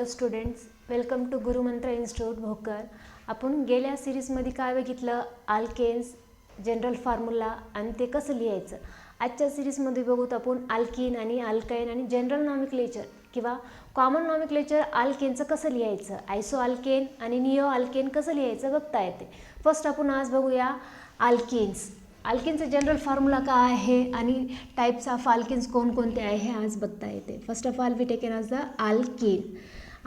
Students, welcome to Gurumantra institute Bhokar. आपण गेल्या सिरीजमध्ये काय बघितलं? अल्केन्स, जनरल फॉर्म्युला आणि ते कसं लिहायचं. आजच्या सिरीजमध्ये बघूत आपण अल्कीन आणि अल्काइन आणि जनरल नॉमिक्लेचर किंवा कॉमन नॉमिक्लेचर अल्केनचं कसं लिहायचं, आयसो अल्केन आणि निओ अल्केन कसं लिहायचं बघता येते. फर्स्ट आपण आज बघूया अल्केन्स. अल्केनचं जनरल फॉर्म्युला काय आहे आणि टाइप्स ऑफ अल्केन्स कोणकोणते आहे हे आज बघता येते. First of all we taken as the alkene.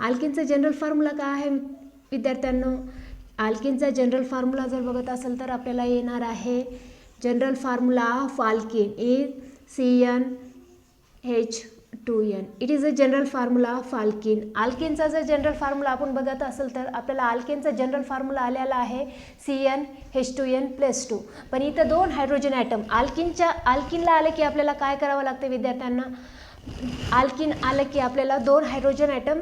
अल्केनचा जनरल फॉर्म्युला काय आहे विद्यार्थ्यांनो? अल्केनचा जनरल फॉर्म्युला जर बघत असेल तर आपल्याला येणार आहे general formula of alkene CnH2n. It is a general formula of alkene. अल्केनचा जर जनरल फॉर्म्युला आपण बघत असेल तर आपल्याला अल्केनचा जनरल फॉर्म्युला आलेला आहे CnH2n+2. पण इथं दोन हायड्रोजन ॲटम अल्किनला आलं की आपल्याला काय करावं लागतं विद्यार्थ्यांना? अल्किन आलं की आपल्याला दोन हायड्रोजन ॲटम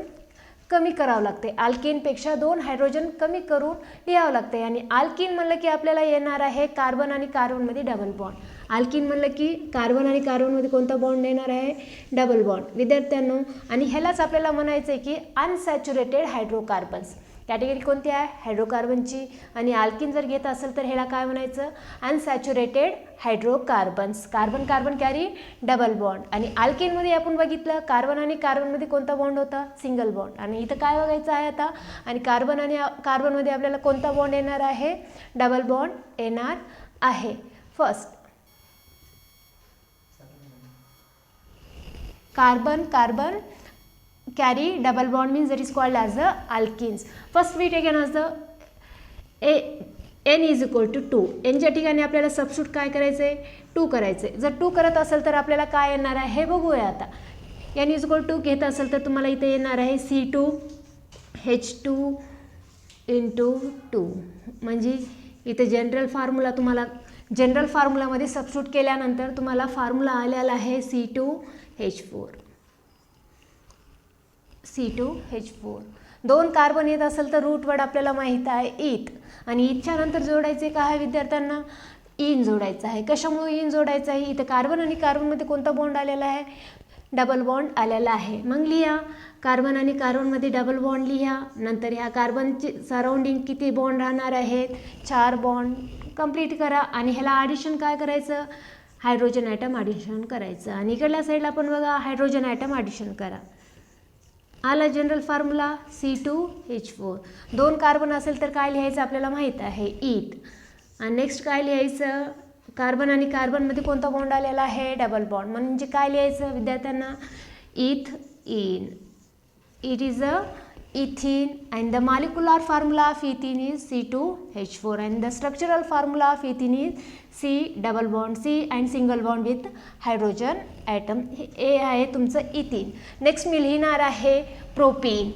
कमी करावं लागते. अल्केनपेक्षा दोन हायड्रोजन कमी करून लिहावं लागते. आणि अल्किन म्हणलं की आपल्याला येणार आहे कार्बन आणि कार्बनमध्ये डबल बॉन्ड. अल्किन म्हणलं की कार्बन आणि कार्बनमध्ये कोणता बॉन्ड येणार आहे? Double bond. विद्यार्थ्यांनो, आणि ह्यालाच आपल्याला म्हणायचं आहे की अनसॅच्युरेटेड हायड्रोकार्बन्स. कॅटेगरी कोणती आहे? हायड्रोकार्बनची. आणि अल्किन जर घेत असेल तर ह्याला काय म्हणायचं? Unsaturated hydrocarbons. Carbon carbon carry double bond. आणि अल्केनमध्ये आपण बघितलं कार्बन आणि कार्बनमध्ये कोणता बॉन्ड होता? Single bond. आणि इथं काय बघायचं आहे आता? आणि कार्बन आणि कार्बनमध्ये आपल्याला कोणता बॉन्ड येणार आहे? डबल बॉन्ड येणार आहे. First carbon carbon carry double bond means that is called as the alkenes. First we taken as the n is equal to 2. n च्या ठिकाणी आपल्याला सबस्टिट्यूट काय करायचं आहे? 2 करायचं आहे. जर 2 करत असेल तर आपल्याला काय येणार आहे हे बघूया आता. n is equal to घेत असेल तर तुम्हाला इथे येणार आहे C2H2 into 2. म्हणजे इथे जनरल फॉर्म्युलामध्ये सबस्टिट्यूट केल्यानंतर तुम्हाला फॉर्म्युला आलेला आहे C2H4. दोन कार्बन येत असेल तर रूट वर्ड आपल्याला माहीत आहे इथ. आणि इथच्या नंतर जोडायचे काय आहे विद्यार्थ्यांना? इन जोडायचं आहे. कशामुळे इन जोडायचं आहे? इथं कार्बन आणि कार्बनमध्ये कोणता बॉन्ड आलेला आहे? डबल बॉन्ड आलेला आहे. मग लिहा कार्बन आणि कार्बनमध्ये डबल बॉन्ड लिहा. नंतर ह्या कार्बनचे सराउंडिंग किती बॉन्ड राहणार आहेत? 4 बॉन्ड कंप्लीट करा. आणि ह्याला ॲडिशन काय करायचं? हायड्रोजन ॲटम ॲडिशन करायचं. आणि इकडल्या साईडला पण बघा हायड्रोजन ॲटम ॲडिशन करा. आला जनरल फॉर्म्युला C2H4. दोन कार्बन असेल तर काय लिहायचं आपल्याला माहीत आहे? इथ. आणि नेक्स्ट काय लिहायचं? कार्बन आणि कार्बनमध्ये कोणता बॉन्ड आलेला आहे? Double bond. म्हणजे काय लिहायचं विद्यार्थ्यांना? इथ in. It is a ethene and the molecular formula of ethene is C2H4 and the structural formula of ethene is C double bond C and single bond with hydrogen atom. हे आहे तुमचं इथिन. Next मी लिहिणार आहे propene.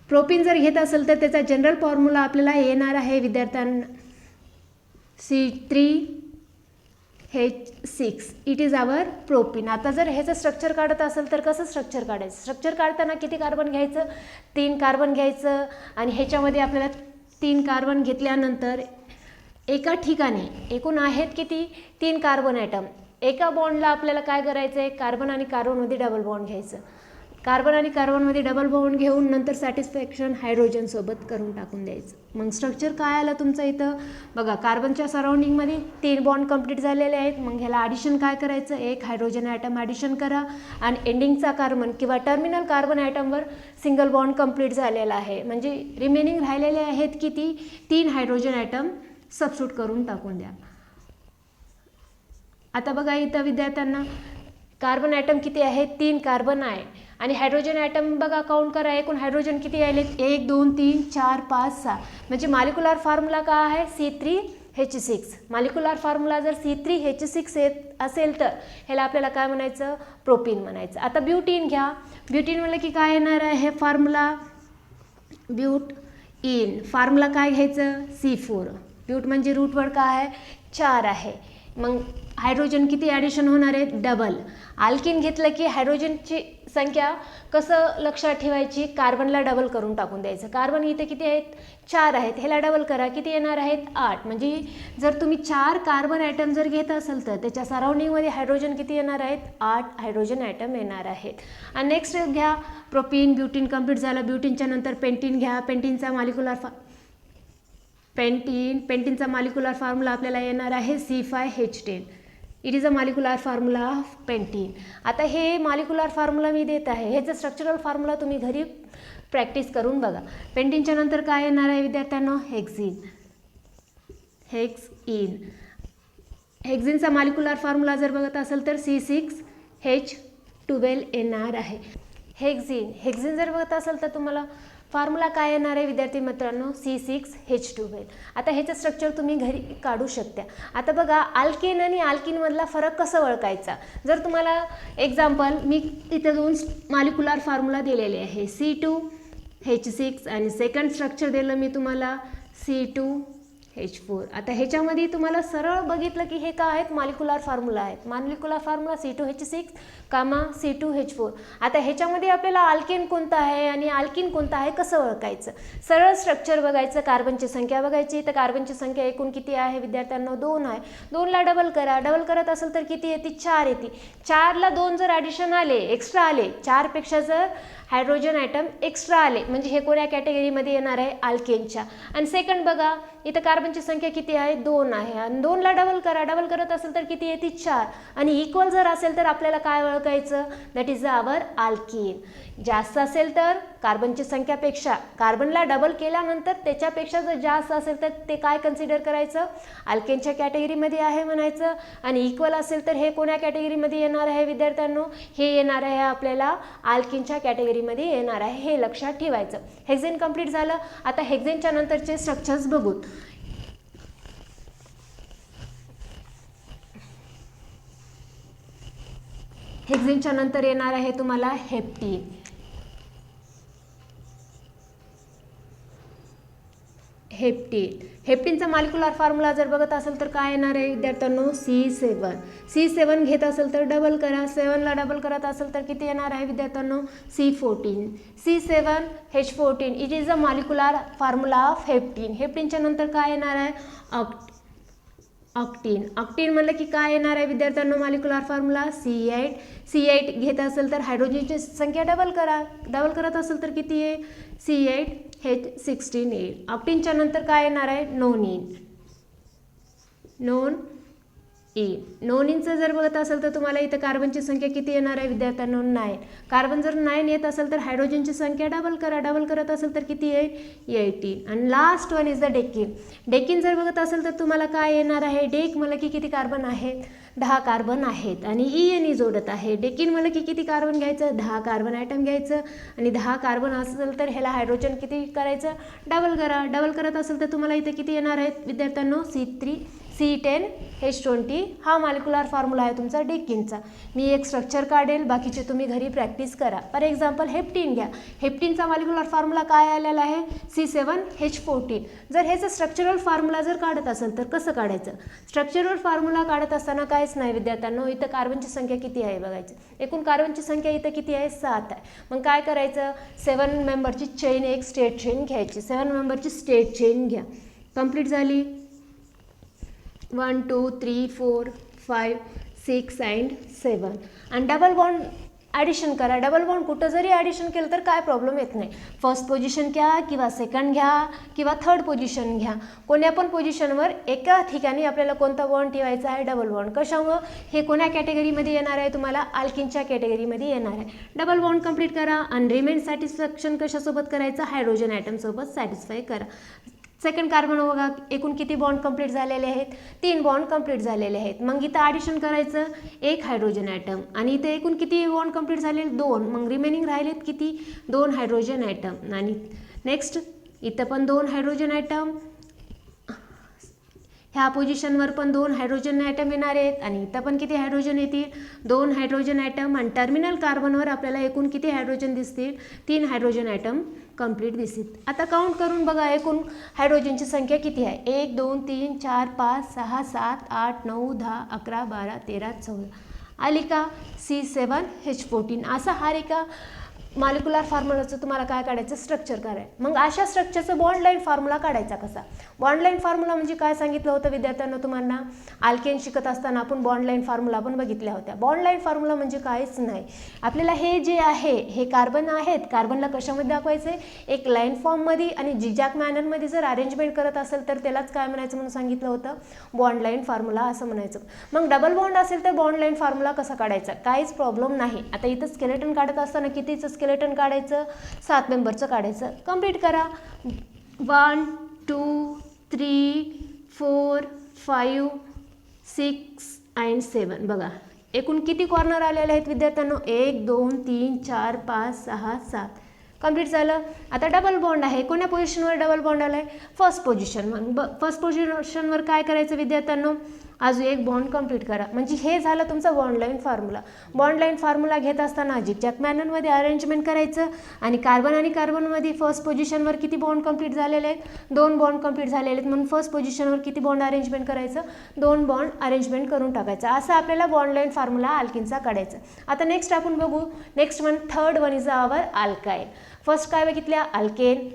Propene जर घेत असेल तर त्याचा जनरल फॉर्म्युला आपल्याला येणार आहे विद्यार्थ्यांना C3H6. It is our propene. आता जर ह्याचं स्ट्रक्चर काढत असेल तर कसं स्ट्रक्चर काढायचं? स्ट्रक्चर काढताना किती कार्बन घ्यायचं? 3 कार्बन घ्यायचं. आणि ह्याच्यामध्ये आपल्याला 3 कार्बन घेतल्यानंतर एका ठिकाणी एकूण आहेत किती? 3 कार्बन ॲटम. एका बॉन्डला आपल्याला काय करायचं आहे? कार्बन आणि कार्बनमध्ये डबल बॉन्ड घ्यायचं. कार्बन आणि कार्बनमध्ये डबल बॉन्ड घेऊन नंतर सॅटिस्फॅक्शन हायड्रोजनसोबत करून टाकून द्यायचं. मग स्ट्रक्चर काय आलं तुमचं इथं? बघा कार्बनच्या सराउंडिंगमध्ये 3 बॉन्ड कंप्लीट झालेले आहेत. मग ह्याला ॲडिशन काय करायचं? एक हायड्रोजन ॲटम ॲडिशन करा. आणि एंडिंगचा कार्बन किंवा टर्मिनल कार्बन ॲटमवर सिंगल बॉन्ड कंप्लीट झालेला आहे. म्हणजे रिमेनिंग राहिलेले आहेत किती? 3 हायड्रोजन ॲटम सबस्टिट्यूट करून टाकून द्या. आता बघा इथं विद्यार्थ्यांना कार्बन ॲटम किती आहेत? 3 कार्बन आहे. आणि हायड्रोजन ॲटम बघा काउंट करा. एकूण हायड्रोजन किती आलेत? 1 2 3 4 5 6. म्हणजे मॉलिक्युलर फॉर्म्युला काय आहे? C3H6. मॉलिक्युलर फॉर्म्युला जर C3H6 येत असेल तर ह्याला आपल्याला काय म्हणायचं? प्रोपीन म्हणायचं. आता ब्युटीन घ्या. ब्युटीन म्हणलं की काय येणार आहे फॉर्म्युला? ब्यूट इन. फॉर्म्युला काय घ्यायचं? C4. ब्यूट म्हणजे रूट वर्ड काय आहे? 4 आहे. मग हायड्रोजन किती ॲडिशन होणार आहे, डबल. अल्किन घेतलं की हायड्रोजनची संख्या कसं लक्षात ठेवायची, कार्बनला डबल करून टाकून द्यायचं. कार्बन इथे किती आहेत, 4 आहेत, ह्याला डबल करा, किती येणार आहेत, 8. म्हणजे जर तुम्ही 4 कार्बन ॲटम जर घेत असाल तर त्याच्या सराउंडिंगमध्ये हायड्रोजन किती येणार आहेत, 8 हायड्रोजन ॲटम येणार आहेत. आणि नेक्स्ट घ्या प्रोपीन, ब्युटीन कंप्लीट झालं. ब्युटीनच्या नंतर पेंटीन घ्या. पेंटीनचा मॉलिक्युलर फॉर्म्युला आपल्याला येणार आहे C5H10. It is a molecular formula of pentene. आता हे मॉलिक्युलर फॉर्म्युला मी देत आहे, ह्याचं स्ट्रक्चरल फॉर्म्युला तुम्ही घरी प्रॅक्टिस करून बघा. पेंटीनच्या नंतर काय येणार आहे विद्यार्थ्यांनो, हेक्झिनचा मॉलिक्युलर फॉर्म्युला जर बघत असेल तर C6H12 येणार आहे. हेक्झिन जर बघत असेल तर तुम्हाला फॉर्म्युला काय येणार आहे विद्यार्थी मित्रांनो, C6H12. आता ह्याचं स्ट्रक्चर तुम्ही घरी काढू शकता. आता बघा अल्केन आणि अल्किनमधला फरक कसा ओळखायचा. जर तुम्हाला एक्झाम्पल मी इथे 2 मॉलिक्युलर फॉर्म्युला दिलेले आहे, C2H6 आणि सेकंड स्ट्रक्चर दिलं मी तुम्हाला C2H4. आता ह्याच्यामध्ये तुम्हाला सरळ बघितलं की हे काय आहेत, मॉलिक्युलर फॉर्म्युला आहेत. Molecular formula C2H6, C2H4. आता ह्याच्यामध्ये आपल्याला अल्केन कोणतं आहे आणि अल्किन कोणतं आहे कसं ओळखायचं. सरळ स्ट्रक्चर बघायचं, कार्बनची संख्या बघायची. तर कार्बनची संख्या एकूण किती आहे विद्यार्थ्यांनो, 2 आहे. 2ला डबल करा, डबल करत असेल तर किती येते, 4 येते. 4ला 2 जर ॲडिशन आले, एक्स्ट्रा आले, 4पेक्षा जर हायड्रोजन ॲटम एक्स्ट्रा आले म्हणजे हे कोण्या कॅटेगरीमध्ये येणार आहे, अल्केनच्या. आणि सेकंड बघा इथं कार्बनची संख्या किती आहे, 2 आहे. आणि 2ला डबल करा, डबल करत असेल तर किती येते, 4. आणि इक्वल जर असेल तर आपल्याला काय ओळखायचं, दॅट इज आवर अल्कीन. जास्त असेल तर कार्बनची संख्यापेक्षा, कार्बनला डबल केल्यानंतर त्याच्यापेक्षा जर जास्त असेल तर ते काय कन्सिडर करायचं, अल्केनच्या कॅटेगरीमध्ये आहे म्हणायचं. आणि इक्वल असेल तर हे कोण्या कॅटेगरीमध्ये येणार आहे विद्यार्थ्यांनो, हे येणार आहे आपल्याला अल्किनच्या कॅटेगरीमध्ये येणार आहे. हे लक्षात ठेवायचं. हेक्झेन कंप्लीट झालं. आता हेक्झेनच्या नंतरचे स्ट्रक्चर्स बघू. हेक्झेनच्या नंतर येणार आहे तुम्हाला हेप्टीन. हेप्टीनचा मॉलिक्युलर फॉर्म्युला जर बघत असेल तर काय येणार आहे विद्यार्थ्यांनो, C7 घेत असेल तर डबल करा. 7ला डबल करत असेल तर किती येणार आहे विद्यार्थ्यांनो, C7H14. It is a molecular formula of heptene. हेप्टीनच्या नंतर काय येणार आहे, ऑक्टीन म्हणलं की काय येणार आहे विद्यार्थ्यांनो, मॉलिक्युलर फॉर्म्युला C8 घेत असेल तर हायड्रोजनची संख्या डबल करा, डबल करत असेल तर किती आहे, C8H16 येईल. ऑक्टीनच्या नंतर काय येणार आहे, नोनचं जर बघत असेल तर तुम्हाला इथं कार्बनची संख्या किती येणार आहे विद्यार्थ्यांनो, 9. कार्बन जर 9 येत असेल तर हायड्रोजनची संख्या डबल करा, डबल करत असेल तर किती येईल, 18. आणि last one is the Deccan जर बघत असेल तर तुम्हाला काय येणार आहे, डेक मला की किती कार्बन आहेत, 10 कार्बन आहेत. आणि EN जोडत आहे. डेकिन मला की किती कार्बन घ्यायचं, 10 कार्बन ॲटम घ्यायचं. आणि 10 कार्बन असेल तर ह्याला हायड्रोजन किती करायचं, डबल करा. डबल करत असेल तर तुम्हाला इथे किती येणार आहेत विद्यार्थ्यांनो, C10H20. हा मॉलिक्युलर फॉर्म्युला आहे तुमचा डेकिनचा. मी एक स्ट्रक्चर काढेल, बाकीचे तुम्ही घरी प्रॅक्टिस करा. फॉर एक्झाम्पल हेप्टीन घ्या. हेप्टीनचा मॉलिक्युलर फॉर्म्युला काय आलेला आहे, C7H14. जर ह्याचं स्ट्रक्चरल फॉर्म्युला जर काढत असेल तर कसं काढायचं, स्ट्रक्चरल फॉर्म्युला काढत असताना काहीच नाही विद्यार्थ्यांनो, इथं कार्बनची संख्या किती आहे बघायचं. एकूण कार्बनची संख्या इथं किती आहे, 7 आहे. मग काय करायचं, 7 मेंबरची चेन, एक स्टेट चेन घ्यायची. 7 मेंबरची स्टेट चेन घ्या. कंप्लीट झाली. 1 2 3 4 5 6 अँड 7. आणि डबल बॉन्ड ॲडिशन करा. डबल बॉन्ड कुठं जरी ॲडिशन केलं तर काय प्रॉब्लेम येत नाही. फर्स्ट पोझिशन घ्या किंवा सेकंड घ्या किंवा थर्ड पोझिशन घ्या. कोण्या पण पोझिशनवर एका ठिकाणी आपल्याला कोणता बॉन्ड ठेवायचा आहे, डबल बॉन्ड. कशामुळं, हे कोण्या कॅटेगरीमध्ये येणार आहे तुम्हाला, अल्किनच्या कॅटेगरीमध्ये येणार आहे. डबल बॉन्ड कंप्लीट करा. आणि रिमेन सॅटिस्फॅक्शन कशासोबत करायचं, हायड्रोजन ॲटमसोबत सॅटिस्फाय करा. सेकंड कार्बन बघा, एकूण किती बॉन्ड कंप्लीट झालेले आहेत, 3 बॉन्ड कंप्लीट झालेले आहेत. मग इथं ॲडिशन करायचं, 1 हायड्रोजन ॲटम. आणि इथं एकूण किती बॉन्ड कंप्लीट झालेले, 2. मग रिमेनिंग राहिलेत किती, 2 हायड्रोजन ॲटम. आणि नेक्स्ट इथं पण 2 हायड्रोजन ॲटम. ह्या पोझिशनवर पण 2 हायड्रोजन ॲटम येणार आहेत. आणि इथं पण किती हायड्रोजन येतील, 2 हायड्रोजन ॲटम. आणि टर्मिनल कार्बनवर आपल्याला एकूण किती हायड्रोजन दिसतील, 3 हायड्रोजन ॲटम कंप्लीट दिसेल. आता काउंट करून बघा एकूण हायड्रोजनची संख्या किती आहे. 1 2 3 4 5 6 7 8 9 10 11 12 13 14 आली का. C7H14 असा हा एका मॉलिक्युलर फॉर्म्युलाचं तुम्हाला काय काढायचं, स्ट्रक्चर करायचं. मग अशा स्ट्रक्चरचं बॉन्ड लाईन फॉर्म्युला काढायचा कसा. बॉन्ड लाईन फॉर्म्युला म्हणजे काय सांगितलं होतं विद्यार्थ्यांना तुम्हाला, अल्केन शिकत असताना आपण बॉन्ड लाईन फॉर्म्युला पण बघितल्या होत्या. बॉन्ड लाईन फॉर्म्युला म्हणजे काहीच नाही, आपल्याला हे जे आहे हे कार्बन आहेत, कार्बनला कशामध्ये दाखवायचं आहे, एक लाईन फॉर्ममध्ये आणि झिगझॅग मॅनरमध्ये जर अरेंजमेंट करत असेल तर त्यालाच काय म्हणायचं म्हणून सांगितलं होतं, बॉन्ड लाईन फॉर्म्युला असं म्हणायचं. मग डबल बॉन्ड असेल तर बॉन्ड लाईन फॉर्म्युला कसा काढायचा, काहीच प्रॉब्लेम नाही. आता इथं स्केलेटन काढत असताना कितीचं स्केलेटन काढायचं, 7 मेंबरचं काढायचं. कंप्लीट करा. 1 2 3 4 5 6 आणि 7 बघा एकूण किती कॉर्नर आलेले आहेत विद्यार्थ्यांनो, 1 2 3 4 5 6 7 कंप्लीट झालं. आता डबल बॉन्ड आहे, कोण्या पोझिशनवर डबल बॉन्ड आला आहे, फर्स्ट पोझिशन. मग फर्स्ट पोझिशनवर काय करायचं विद्यार्थ्यांनो, अजून एक बॉन्ड कंप्लीट करा. म्हणजे हे झालं तुमचं bond line formula. Bond line formula घेत असताना झिगझॅग मॅनरमध्ये अरेंजमेंट करायचं आणि कार्बनमध्ये फर्स्ट पोझिशनवर किती बॉन्ड कंप्लीट झालेले आहेत, 2 बॉन्ड कंप्लीट झालेले आहेत. म्हणून फर्स्ट पोझिशनवर किती बॉन्ड अरेंजमेंट करायचं, 2 बॉन्ड अरेंजमेंट करून टाकायचं. असं आपल्याला बॉन्ड लाईन फॉर्म्युला अल्किनचा काढायचा. आता नेक्स्ट आपण बघू, next one third one is our alkyne. First काय बघितल्या, अल्केन.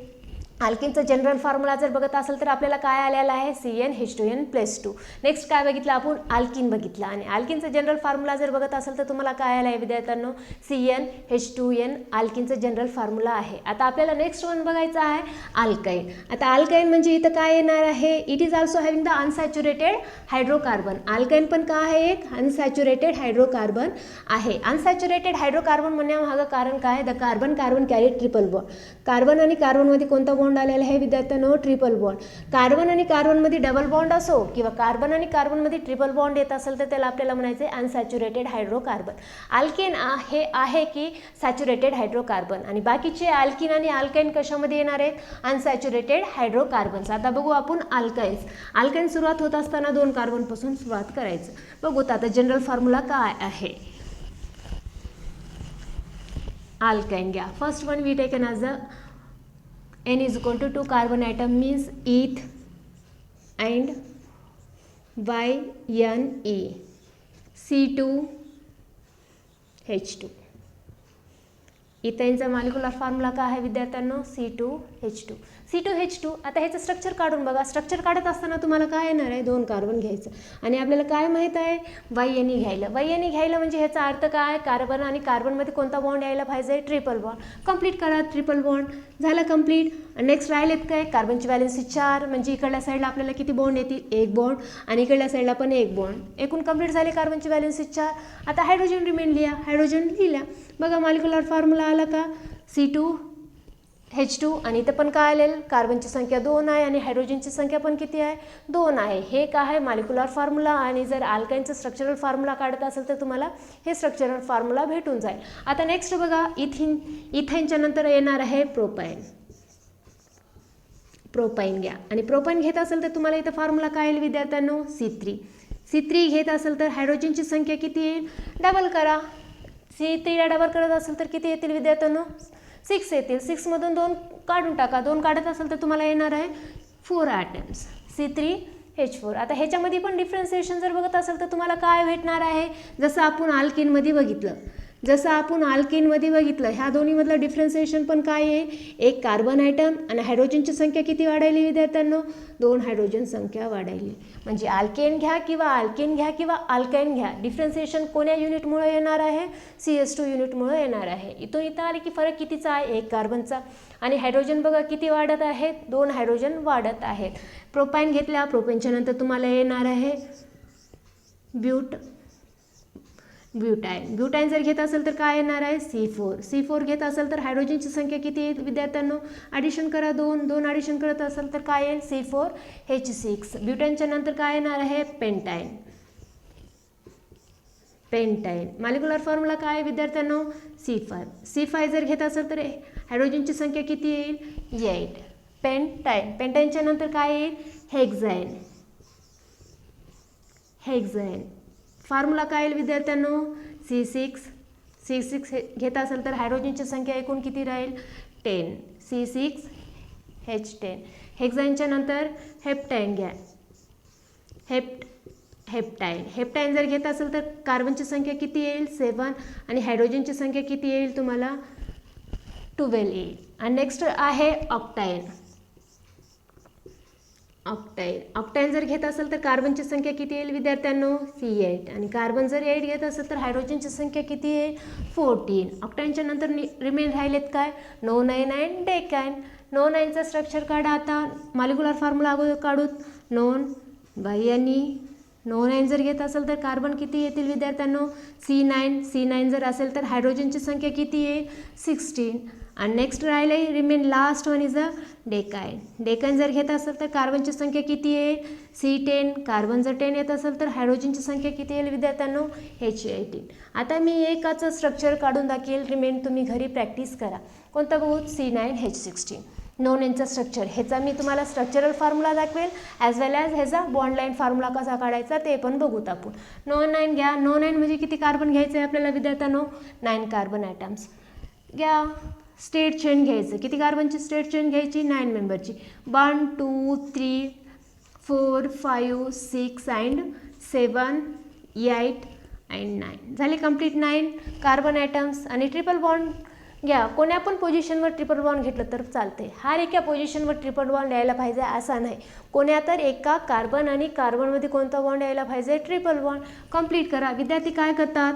अल्केनचं जनरल फॉर्म्युला जर बघत असेल तर आपल्याला काय आलेला आहे, CnH2n+2. नेक्स्ट काय बघितलं आपण, अल्किन बघितलं. आणि अल्किनचं जनरल फॉर्म्युला जर बघत असेल तर तुम्हाला काय आलं आहे विद्यार्थ्यांनो, CnH2n अल्किनचं जनरल फॉर्म्युला आहे. आता आपल्याला नेक्स्ट वन बघायचं आहे अल्काइन. आता अल्काइन म्हणजे इथं काय येणार आहे, it is also having the unsaturated hydrocarbon. Alkyne पण काय आहे, एक अनसॅच्युरेटेड हायड्रोकार्बन आहे. अनसॅच्युरेटेड हायड्रोकार्बन म्हणण्यामागं कारण काय, the carbon carry triple bond. Carbon आणि कार्बनमध्ये कोणता बॉन्ड आलेला आहे विद्यार्थ्यांनो, ट्रिपल बॉन्ड. कार्बन आणि कार्बनमध्ये डबल बॉन्ड असो किंवा कार्बन आणि कार्बनमध्ये ट्रिपल बॉन्ड येत असेल तर त्याला आपल्याला म्हणायचे अनसॅच्युरेटेड हायड्रोकार्बन. अल्केन हे आहे की सॅच्युरेटेड हायड्रोकार्बन आणि बाकीचे अल्किन आणि अल्काइन कशामध्ये येणार आहेत, अनसॅच्युरेटेड हायड्रोकार्बन्स. आता बघू आपण अल्काइन्स. अल्काइन सुरुवात होत असताना 2 कार्बनपासून सुरुवात करायचं. बघू आता जनरल फॉर्म्युला काय आहे. अल्काइन घ्या. First one we taken as a N is equal to 2 carbon atom means eth and YNE C2H2. इथेनचा मॉलिक्युलर फॉर्म्युला काय आहे विद्यार्थ्यांनो, C2H2. C2H2. आता ह्याचं स्ट्रक्चर काढून बघा. स्ट्रक्चर काढत असताना तुम्हाला काय येणार आहे, 2 कार्बन घ्यायचं आणि आपल्याला काय माहीत आहे, YNE घ्यायला. YNE घ्यायला म्हणजे ह्याचा अर्थ काय, कार्बन आणि कार्बनमध्ये कोणता बॉन्ड यायला पाहिजे, ट्रिपल बॉन्ड. कंप्लीट करा. ट्रिपल बॉन्ड झाला कंप्लीट. नेक्स्ट राहिलेत काय, कार्बनची व्हॅलेन्सी 4 म्हणजे इकडल्या साईडला आपल्याला किती बॉन्ड येतील, 1 बॉन्ड आणि इकडल्या साईडला पण 1 बॉन्ड. एकूण कंप्लीट झाले कार्बनची व्हॅलेन्सी 4. आता हायड्रोजन रिमेन लिहा. हायड्रोजन लिहिल्या. बघा मॉलिक्युलर फॉर्म्युला आला का, C2H2 आणि इथं पण काय आलेलं, कार्बनची संख्या 2 आहे आणि हायड्रोजनची संख्या पण किती आहे, 2 आहे. हे काय आहे मॉलिक्युलर फॉर्म्युला. आणि जर अल्काइनचं स्ट्रक्चरल फॉर्म्युला काढत असेल तर तुम्हाला हे स्ट्रक्चरल फॉर्म्युला भेटून जाईल. आता नेक्स्ट बघा, इथेनच्या नंतर येणार आहे प्रोपाइन. प्रोपाइन घ्या आणि प्रोपाइन घेत असेल तर तुम्हाला इथं फॉर्म्युला काय येईल विद्यार्थ्यांनो, C3 घेत असेल तर हायड्रोजनची संख्या किती येईल, डबल करा. C3ला डबल करत असेल तर किती येतील विद्यार्थ्यांनो, 6 येतील. 6 मधून 2 काढून टाका. 2 काढत असेल तर तुम्हाला येणार आहे 4 ॲटम्स, C3H4. आता ह्याच्यामध्ये पण डिफरन्सिएशन जर बघत असेल तर तुम्हाला काय भेटणार आहे, जसं आपण अल्किनमध्ये बघितलं, ह्या दोन्हीमधलं डिफरन्सिएशन पण काय आहे, एक कार्बन ॲटम आणि हायड्रोजनची संख्या किती वाढायली विद्यार्थ्यांनो, 2 हायड्रोजन संख्या वाढायली. म्हणजे अल्केन घ्या किंवा अल्काइन घ्या, डिफरन्सिएशन कोण्या युनिटमुळे येणार आहे, CS2 युनिटमुळे येणार आहे. इथं आले की फरक कितीचा आहे, 1 कार्बनचा. आणि हायड्रोजन बघा किती वाढत आहेत, 2 हायड्रोजन वाढत आहेत. प्रोपाइन घेतल्या. प्रोपाइनच्या नंतर तुम्हाला येणार आहे ब्युटाईन जर घेत असेल तर काय येणार आहे, C4 घेत असेल तर हायड्रोजनची संख्या किती येईल विद्यार्थ्यांनो, ॲडिशन करा. 2 ॲडिशन करत असेल तर काय येईल, C4H6. ब्युटाईनच्या नंतर काय येणार आहे, पेंटाईन. मॉलिक्युलर फॉर्म्युला काय आहे विद्यार्थ्यांनो, C5 जर घेत असेल तर हायड्रोजनची संख्या किती येईल, 8. पेंटाईनच्या नंतर काय येईल, हेक्झाईन. फॉर्म्युला काय येईल विद्यार्थ्यांनो, C6 घेत असेल तर हायड्रोजनची संख्या एकूण किती राहील, 10. C6H10. हेक्साईनच्या नंतर हेप्टाईन घ्या, हेप्टाईन जर घेत असेल तर कार्बनची संख्या किती येईल 7 आणि हायड्रोजनची संख्या किती येईल तुम्हाला 12 येईल. आणि नेक्स्ट आहे ऑक्टाईन. ऑक्टाईन जर घेत असेल तर कार्बनची संख्या किती येईल विद्यार्थ्यांनो C8 आणि कार्बन जर 8 घेत असेल तर हायड्रोजनची संख्या किती येईल 14. ऑक्टाईनच्या नंतर रिमेन राहिलेत काय नो 9 आणि डेकाईन. नो 9चा स्ट्रक्चर काढा. आता मॉलिक्युलर फॉर्म्युला अगोदर काढूत. नोन बाह्यांनी नो 9 जर घेत असेल तर कार्बन किती येतील विद्यार्थ्यांनो C9 जर असेल तर हायड्रोजनची संख्या किती येईल 16. आणि नेक्स्ट राहिले remain last one is a decyne जर घेत असेल तर कार्बनची संख्या किती येईल C10. कार्बन जर 10 येत असेल तर हायड्रोजनची संख्या किती येईल विद्यार्थ्यांनो H18. आता मी एकाचं स्ट्रक्चर काढून दाखवेल, रिमेन तुम्ही घरी प्रॅक्टिस करा. कोणतं बघू C9H16. नो 9चा स्ट्रक्चर, ह्याचा मी तुम्हाला स्ट्रक्चरल फॉर्म्युला दाखवेल ॲज वेल ॲज ह्याचा बॉन्ड लाईन फॉर्म्युला कसा काढायचा ते पण बघूत आपण. नो 9 घ्या. नो 9 म्हणजे किती कार्बन घ्यायचं आहे आपल्याला विद्यार्थ्यांनो 9 कार्बन ॲटम्स घ्या. स्टेट चेन घ्यायचं, किती कार्बनची स्टेट चेन घ्यायची 9 मेंबरची 1 2 3 4 5 6 अँड 7 8 अँड 9 झाले कंप्लीट 9 कार्बन ॲटम्स. आणि ट्रिपल बॉन्ड घ्या. कोण्या पण पोझिशनवर ट्रिपल बॉन्ड घेतलं तर चालते. हर एका पोझिशनवर ट्रिपल बॉन्ड यायला पाहिजे असा नाही. कोण्या तर एका कार्बन आणि कार्बनमध्ये कोणता बॉन्ड यायला पाहिजे ट्रिपल बॉन्ड. कंप्लीट करा. विद्यार्थी काय करतात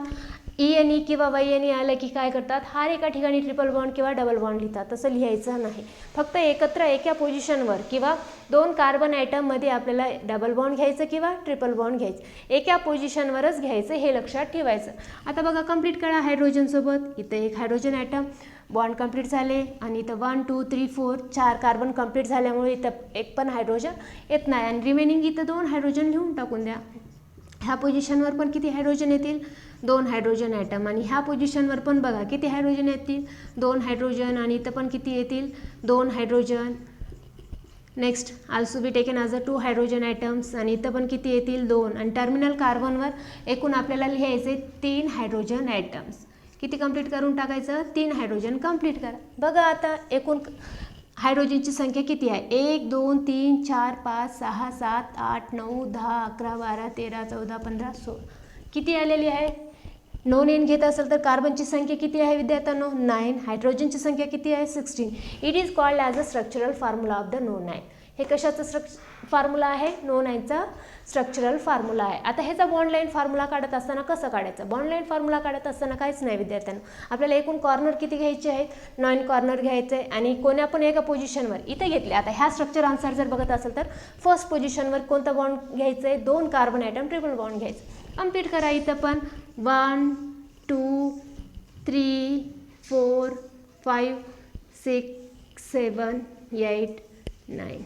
ENE किंवा YNE आलं की काय करतात हर एका ठिकाणी ट्रिपल बॉन्ड किंवा डबल बॉन्ड लिहितात. तसं लिहायचं नाही. फक्त एकत्र एका पोझिशनवर किंवा 2 कार्बन ॲटममध्ये आपल्याला डबल बॉन्ड घ्यायचं किंवा ट्रिपल बॉन्ड घ्यायचं. एका पोझिशनवरच घ्यायचं हे लक्षात ठेवायचं. आता बघा कंप्लीट करा हायड्रोजनसोबत. इथं एक हायड्रोजन ॲटम बॉन्ड कंप्लीट झाले आणि इथं 1 2 3 4 4 कार्बन कंप्लीट झाल्यामुळे इथं एक पण हायड्रोजन येत नाही आणि रिमेनिंग इथं 2 हायड्रोजन लिहून टाकून द्या. ह्या पोझिशनवर पण किती हायड्रोजन येतील 2 हायड्रोजन ॲटम आणि ह्या पोझिशनवर पण बघा किती हायड्रोजन येतील 2 हायड्रोजन आणि इथं पण किती येतील 2 hydrogen. Next also be taken as a 2 hydrogen atoms आणि इथं पण किती येतील 2 आणि टर्मिनल कार्बनवर एकूण आपल्याला लिहायचे 3 हायड्रोजन ॲटम्स. किती कंप्लीट करून टाकायचं 3 हायड्रोजन कंप्लीट करा. बघा आता एकूण हायड्रोजनची संख्या किती आहे 1 2 3 4 5 6 7 8 9 10 11 12 13 14 15 16 किती आलेली आहे. नो 9 घेत असेल तर कार्बनची संख्या किती आहे विद्यार्थ्यांनो 9. हायड्रोजनची संख्या किती आहे 16. It is called as a structural formula of the no 9. हे कशाचं फॉर्म्युला आहे नो 9चा स्ट्रक्चरल फॉर्म्युला आहे. आता ह्याचा बॉन्ड लाईन फॉर्म्युला काढत असताना कसं काढायचं बॉन्ड लाईन फॉर्म्युला काढत असताना काहीच नाही विद्यार्थ्यांना. आपल्याला एकूण कॉर्नर किती घ्यायचे आहेत 9 कॉर्नर घ्यायचे आहे आणि कोण्या पण एका पोझिशनवर इथे घेतले. आता ह्या स्ट्रक्चर अनुसार जर बघत असेल तर फर्स्ट पोझिशनवर कोणता बॉन्ड घ्यायचं आहे 2 कार्बन ॲटम ट्रिपल बॉन्ड घ्यायचं. कंप्लीट करा. इथं पण 1 2 3 4 5 6 7 8 9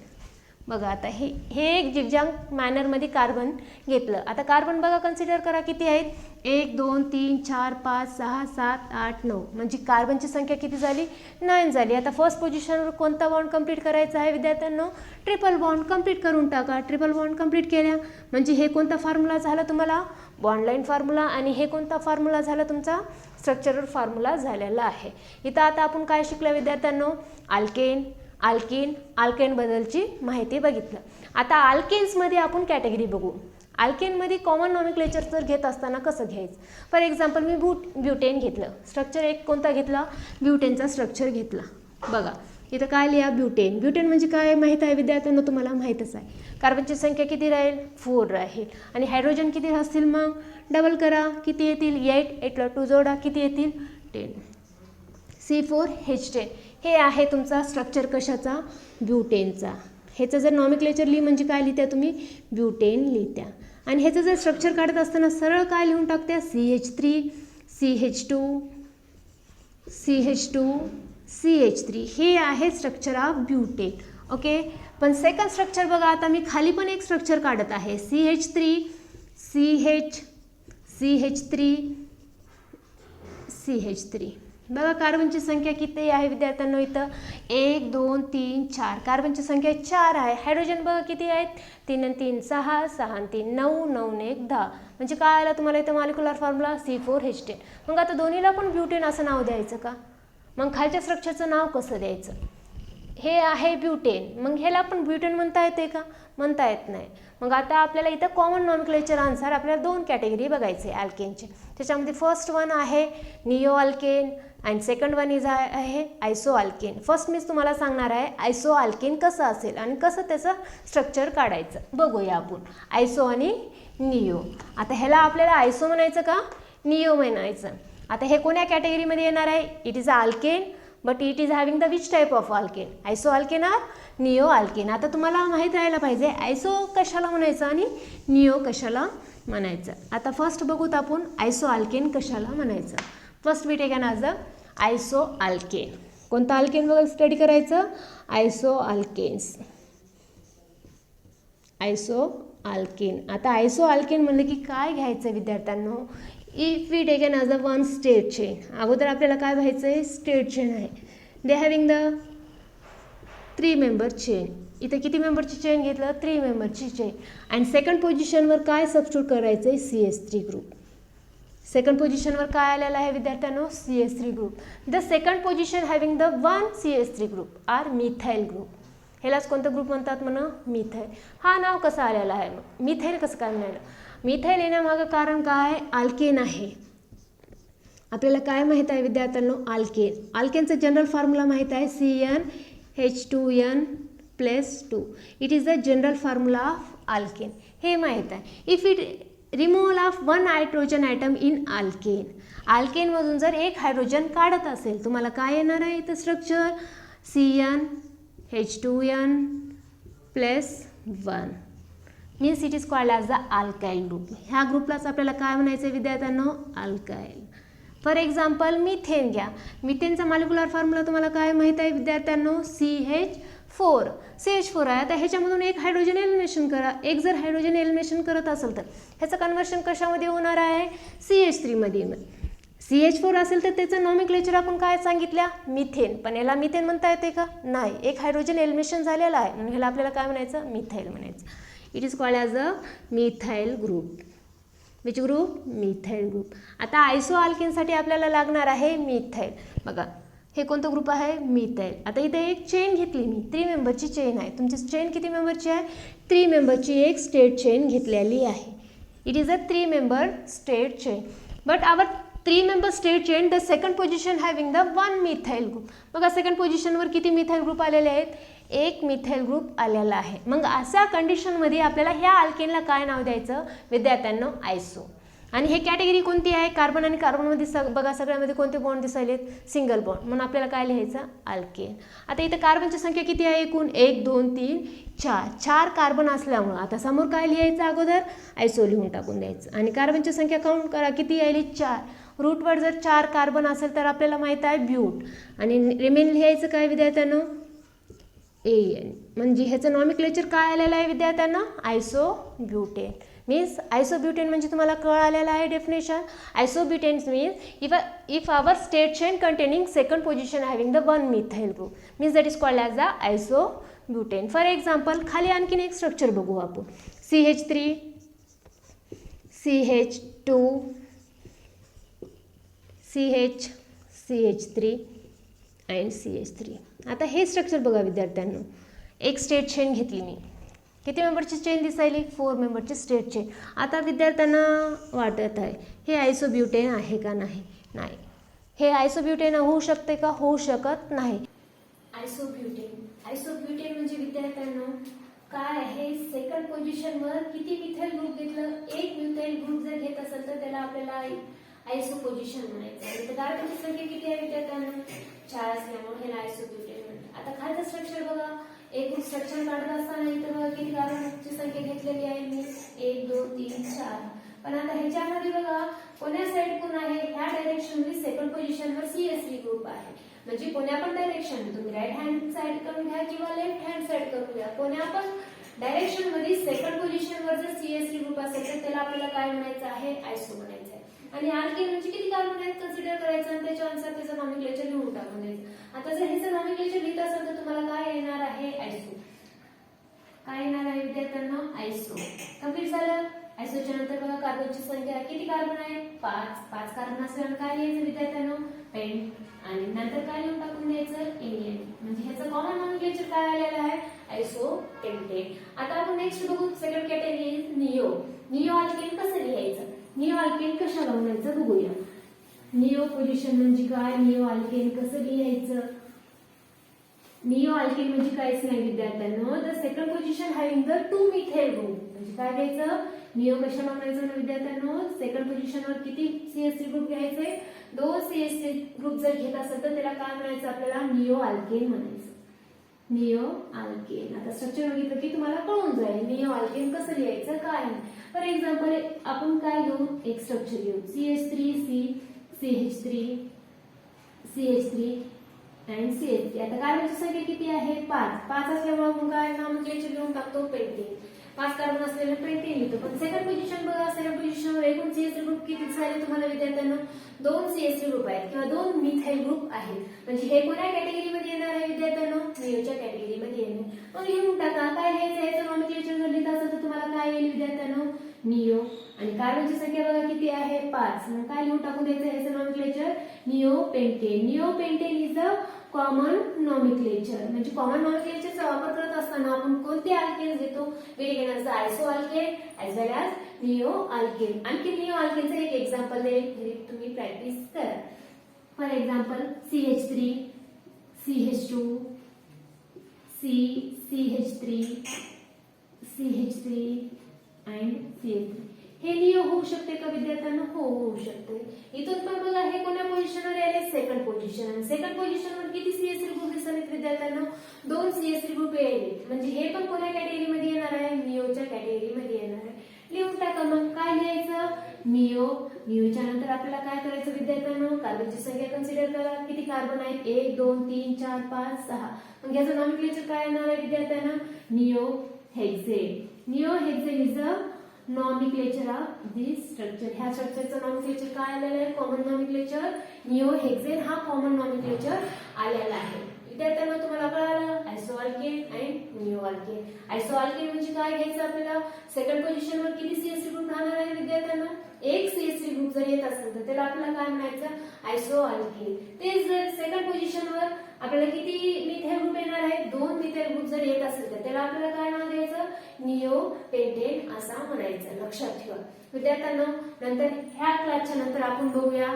बघा. आता हे एक जिगजॅग मॅनरमध्ये कार्बन घेतलं. आता कार्बन बघा कन्सिडर करा किती आहेत 1 2 3 4 5 6 7 8 9 म्हणजे कार्बनची संख्या किती झाली 9 झाली. आता फर्स्ट पोझिशनवर कोणता बॉन्ड कंप्लीट करायचा आहे विद्यार्थ्यांनो ट्रिपल बॉन्ड कंप्लीट करून टाका. ट्रिपल बॉन्ड कंप्लीट केल्या म्हणजे हे कोणता फॉर्म्युला झाला तुम्हाला बॉन्ड लाईन फॉर्म्युला आणि हे कोणता फॉर्म्युला झाला तुमचा स्ट्रक्चरल फॉर्म्युला झालेला आहे. इथं आता आपण काय शिकलं विद्यार्थ्यांनो अल्केन बद्दलची माहिती बघितलं. आता अल्केन्समध्ये आपण कॅटेगरी बघू. अल्केनमध्ये कॉमन नॉमेनक्लेचर जर घेत असताना कसं घ्यायचं. फॉर एक्झाम्पल मी ब्युटेन घेतलं. स्ट्रक्चर एक कोणता घेतला ब्युटेनचा स्ट्रक्चर घेतला. बघा इथं काय लिहा ब्युटेन. ब्युटेन म्हणजे काय माहीत आहे विद्यार्थ्यांना तुम्हाला माहीतच आहे. कार्बनची संख्या किती राहील 4 राहील आणि हायड्रोजन किती असतील मग डबल करा किती येतील 8 8ला 2 जोडा किती येतील 10. C4H10 हे आहे तुमचा स्ट्रक्चर कशाचा ब्युटेनचा. ह्याचं जर नॉमेनक्लेचर लिहि म्हणजे काय लिहित्या तुम्ही ब्युटेन लिहित्या आणि ह्याचं जर स्ट्रक्चर काढत असताना सरळ काय लिहून टाकत्या CH3 CH2 हे आहे स्ट्रक्चर ऑफ ब्युटेन. ओके पण सेकंड स्ट्रक्चर बघा. आता मी खाली पण एक स्ट्रक्चर काढत आहे CH3 बघा. कार्बनची संख्या किती आहे विद्यार्थ्यांनो इथं 1 2 3 4 कार्बनची संख्या 4 आहे. हायड्रोजन बघा किती आहेत 3 आणि 3 6 6 आणि 3 9 9 आणि 1 10 म्हणजे काय आलं तुम्हाला इथं मॉलिक्युलर फॉर्म्युला C4H10. मग आता दोन्हीला पण ब्युटेन असं नाव द्यायचं का मग खालच्या स्ट्रक्चरचं नाव कसं द्यायचं हे आहे ब्युटेन, मग ह्याला पण ब्युटेन म्हणता येते का? म्हणता येत नाही. मग आता आपल्याला इथं कॉमन नॉमेनक्लेचर अनुसार आपल्याला 2 कॅटेगरी बघायचे अल्केनचे. त्याच्यामध्ये फर्स्ट वन आहे neo alkane and second one is आहे आयसो अल्केन. फर्स्ट मीच तुम्हाला सांगणार आहे आयसो अल्केन कसं असेल आणि कसं त्याचं स्ट्रक्चर काढायचं बघूया आपण. आयसो आणि निओ. आता ह्याला आपल्याला आयसो म्हणायचं का निओ म्हणायचं? आता हे कोण्या कॅटेगरीमध्ये येणार आहे? It is a alkane but it is having the which type of alkane? Iso alkane or neo alkane. आता तुम्हाला माहीत राहायला पाहिजे आयसो कशाला म्हणायचं आणि निओ कशाला म्हणायचं. आता फर्स्ट बघूत आपण आयसो अल्केन कशाला म्हणायचं. First we taken as the iso alkane. कोणता अल्केन बघा स्टडी करायचं? Iso alkanes. Iso alkane. आता आयसो अल्केन म्हणलं की काय घ्यायचं विद्यार्थ्यांनो? If we taken as a one straight chain. अगोदर आपल्याला काय व्हायचं आहे? स्टेट चेन आहे. They having the 3 member chain. इथं किती मेंबरची चेन घेतलं? 3 मेंबरची चेन. अँड सेकंड पोझिशनवर काय सबस्टिट्यूट करायचं आहे? CH3 group. सेकंड पोझिशनवर काय आलेलं आहे विद्यार्थ्यांनो? CH3 group. The second position having the 1 CH3 group are methyl group. ह्यालाच कोणतं ग्रुप म्हणतात म्हणा? मिथाइल. हा नाव कसं आलेलं आहे मग? मिथाइल कसं काय म्हणायला? मिथाइल येण्यामागं कारण काय? अल्केन आहे. आपल्याला काय माहीत आहे विद्यार्थ्यांनो? अल्केन. अल्केनचं जनरल फॉर्म्युला माहीत आहे CnH2n+2. It is the general formula of alkane. हे माहीत आहे. If it removal of 1 hydrogen atom in alkane. अल्केनमधून जर एक हायड्रोजन काढत असेल तुम्हाला काय येणार आहे इथं structure? CnH2n+1 means it is called as the alkyl group. ह्या ग्रुपलाच आपल्याला काय म्हणायचं विद्यार्थ्यांनो? अल्काइल. फॉर एक्झाम्पल मिथेन घ्या. मिथेनचा मॉलिक्युलर फॉर्म्युला तुम्हाला काय माहीत आहे विद्यार्थ्यांनो? CH4. CH4 आहे. आता ह्याच्यामधून एक हायड्रोजन एलिमिनेशन करा. एक जर हायड्रोजन एलिमिनेशन करत असेल तर ह्याचं कन्वर्शन कशामध्ये होणार आहे? CH3 मध्ये. CH4 असेल तर त्याचं नॉमेनक्लेचर आपण काय सांगितल्या? मिथेन. पण याला मिथेन म्हणता येते का? नाही. एक हायड्रोजन एलिमिनेशन झालेला आहे म्हणून ह्याला आपल्याला काय म्हणायचं? मिथाइल म्हणायचं. It is called as a methyl group. Which group? Methyl group. आता आयसो अल्केनसाठी आपल्याला लागणार आहे मिथाइल. बघा हे कोणतं ग्रुप आहे? मिथाइल. आता इथे एक चेन घेतली मी. 3 मेंबरची चेन आहे. तुमची चेन किती मेंबरची आहे? 3 मेंबरची एक स्टेट चेन घेतलेली आहे. It is a 3 member straight chain. But our 3 member straight chain the second position having the 1 methyl group. बघा सेकंड पोझिशनवर किती मिथाइल ग्रुप आलेले आहेत? एक मिथाइल ग्रुप आलेला आहे. मग अशा कंडिशनमध्ये आपल्याला ह्या अल्केनला काय नाव द्यायचं विद्यार्थ्यांनो? आयसो. आणि हे कॅटेगरी कोणती आहे? कार्बन आणि कार्बनमध्ये बघा सगळ्यामध्ये कोणते बॉन्ड दिसायलेत? Single bond. म्हणून आपल्याला काय लिहायचं? अल्केन. आता इथं कार्बनची संख्या किती आहे एकूण? 1 2 3 4. 4 कार्बन असल्यामुळं आता समोर काय लिहायचं? अगोदर आयसो लिहून टाकून द्यायचं. आणि कार्बनची संख्या काउंट करा किती आली? 4. रूटवर जर 4 कार्बन असेल तर आपल्याला माहीत आहे ब्यूट. आणि रिमेन लिहायचं काय विद्यार्थ्यांनो? AN. म्हणजे ह्याचं नॉमेनक्लेचर काय आलेलं आहे विद्यार्थ्यांना? आयसोब्युटेन. मीन्स आयसोब्युटेन म्हणजे तुम्हाला कळालेलं आहे definition. Isobutane means if our straight chain containing second position having the 1 methyl group means that is called as the isobutane. For example खाली आणखीन एक स्ट्रक्चर बघू आपण. CH3 CH2 CH3 and CH3. आता हे स्ट्रक्चर बघा विद्यार्थ्यांनो. एक स्टेट चेन घेतली मी. किती मेंबरची चेन दिसायली? 4 मेंबरची स्टेट चेन. आता विद्यार्थ्यांना वाटत आहे हे आयसोब्युटेन आहे का? नाही. नाही. हे आयसोब्युटेन होऊ शकते का? होऊ शकत नाही. आयसोब्युटेन म्हणजे विद्यार्थ्यांनो काय आहे? सेकंड पोझिशनवर किती मिथाइल ग्रुप घेतलं? एक मिथाइल ग्रुप जर घेत असेल तर त्याला आपल्याला आयसो पोझिशन म्हणायचं. आणि कार्बनची संख्या किती आहे विद्यार्थ्यांनो? 4 असल्यामुळे हे आयसोब्युटेन म्हणतात. आता खालचं स्ट्रक्चर बघा. एक स्ट्रक्चर काढत असताना इथं बघा किती कार्बनची संख्या घेतलेली आहे मी? 1 2 3 4. पण आता ह्याच्यामध्ये बघा कोण्या साईड कोण आहे? ह्या डायरेक्शनमध्ये सेकंड पोझिशनवर CH3 ग्रुप आहे. म्हणजे कोण्या पण डायरेक्शन तुम्ही राईट हँड साईड करून घ्या किंवा लेफ्ट हँड साईड करून घ्या. कोण्या पण डायरेक्शन मध्ये सेकंड पोझिशनवर जर CH3 ग्रुप असेल तर त्याला आपल्याला काय म्हणायचं आहे? आयसो म्हणायचं आहे. आणि अल्केन म्हणजे किती कार्बन आहेत कन्सिडर करायचं आणि त्याच्यानुसार त्याचं नॉमेनक्लेचर लिहून टाकून द्यायचं. आता जर ह्याचं नॉमेनक्लेचर लिहित असेल तर तुम्हाला काय येणार आहे? आयसो. काय येणार आहे विद्यार्थ्यांना? आयसो. कंप्लीट झालं. आयसोच्या नंतर बघा कार्बनची संख्या किती कार्बन आहे? 5. 5 कार्बन असल्यानं काय लिहायचं विद्यार्थ्यांनो? पेंट. आणि नंतर काय लिहून टाकून द्यायचं NaN. म्हणजे ह्याचं कॉमन नॉमेनक्लेचर काय आलेलं आहे आयसोपेंटेन. आता आपण नेक्स्ट बघू second category neo. Neo alkane कसं लिहायचं, निओ अल्केन कशाला म्हणायचं बघूया. निओ पोझिशन म्हणजे काय, निओ अल्केन कसं लिहायचं. निओ अल्केन म्हणजे काहीच नाही विद्यार्थ्यांनो, the second position having the 2 methyl group. म्हणजे काय घ्यायचं, निओ कशाला म्हणायचं ना विद्यार्थ्यांनो, सेकंड पोझिशनवर किती CH3 ग्रुप घ्यायचे, 2 CH3 ग्रुप जर घेत असेल तर त्याला काय म्हणायचं आपल्याला निओ अल्केन म्हणायचं. Neo alkane. आता स्ट्रक्चर बघितलं की तुम्हाला कळून जाईल निओ अल्केन कसं लिहायचं काय नाही. फॉर एक्झाम्पल आपण काय घेऊ, एक स्ट्रक्चर घेऊ CH3C CH3 CH3 आणि CH3. आता कार्बनची संख्या किती आहे 5. 5 असल्यामुळे आपण काय नॉमेनक्लेचर घेऊन टाकतो पेंटेन. 5 कार्बन असलेलं पेंटेन लिहितो. पण सेकंड पोझिशन बघा, सेकंड पोझिशनवर एकूण CH3 ग्रुप किती झाले तुम्हाला विद्यार्थ्यांना 2 CH3 ग्रुप आहेत किंवा 2 मिथाइल ग्रुप आहेत. म्हणजे हे कोणत्या कॅटेगरीमध्ये येणार आहे विद्यार्थ्यांनो, निओच्या कॅटेगरीमध्ये येणार. मग लिहून टाका काय लिहायचं, याचं नॉमेनक्लेचर जर लिहित असेल तर तुम्हाला काय येईल विद्यार्थ्यांनो निओ. आणि कार्बनची संख्या बघा किती आहे 5. मग काय लिहून टाकून द्यायचं याचं nomenclature neo pentane. Neo pentane is a common nomenclature. म्हणजे कॉमन नॉमेनक्लेचरचा वापर करत असताना आपण कोणते अल्केन्स घेतो, विडिगेनरचा आयसो अल्केन एज वेल एज निओ अल्केन. आणखी निओ अल्केनचं एक एक्झाम्पल देईल, घरी तुम्ही प्रॅक्टिस करा. For example CH3 CH2 CH3 CH3 and CH3. हे निओ होऊ शकते का विद्यार्थ्यांना, हो होऊ शकते. इथून पण बघा हे कोणत्या पोझिशनवर आले, सेकंड पोझिशन. सेकंड पोझिशनवर किती CH3 ग्रुप दिसत विद्यार्थ्यांना 2 CH3 ग्रुप येईल. म्हणजे हे पण कोणत्या कॅटेगरीमध्ये येणार आहे, निओच्या कॅटेगरीमध्ये येणार आहे. लिहून टाका मग काय लिहायचं निओ. निओच्या नंतर आपल्याला काय करायचं विद्यार्थ्यांनो, कार्बनची संख्या कन्सिडर करा, किती कार्बन आहेत 1 2 3 4 5 6. मग याचं नॉमेनक्लेचर काय येणार आहे विद्यार्थ्यांना neo hexane. Neo hexane is a nomenclature of this structure. ह्या स्ट्रक्चरचं नॉमेनक्लेचर काय आलेलं आहे, कॉमन नॉमेनक्लेचर निओ हेक्सेन हा कॉमन नॉमेनक्लेचर आलेला आहे. विद्यार्थ्यांना तुम्हाला कळालं आयसोअल्केन अँड निओ अल्केन. आयसोअल्केन म्हणजे काय घ्यायचं आपल्याला, सेकंड पोझिशनवर किती CH3 ग्रुप राहणार आहे विद्यार्थ्यांना, एक CH3 ग्रुप जर येत असेल तर त्याला आपल्याला काय म्हणायचं आयसोअल्केन. तेच जर सेकंड पोझिशनवर आपल्याला किती मिथाइल ग्रुप येणार आहे, 2 मिथाइल ग्रुप जर येत असेल तर त्याला आपल्याला काय नाव द्यायचं निओ पेंटेन असं म्हणायचं. लक्षात ठेवा विद्यार्थ्यांना. नंतर ह्या क्लासच्या नंतर आपण बघूया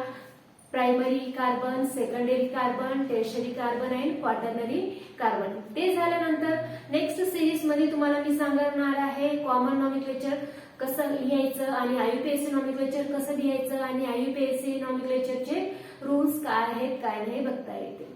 primary carbon, secondary carbon, tertiary carbon and quaternary carbon. ते झाल्यानंतर नेक्स्ट सिरीज मध्ये तुम्हाला मी सांगणार आहे कॉमन नॉमेनक्लेचर कसं लिहायचं आणि IUPAC नॉमेनक्लेचर कसं लिहायचं आणि IUPAC नॉमेनक्लेचरचे रूल्स काय आहेत काय नाही बघता येते.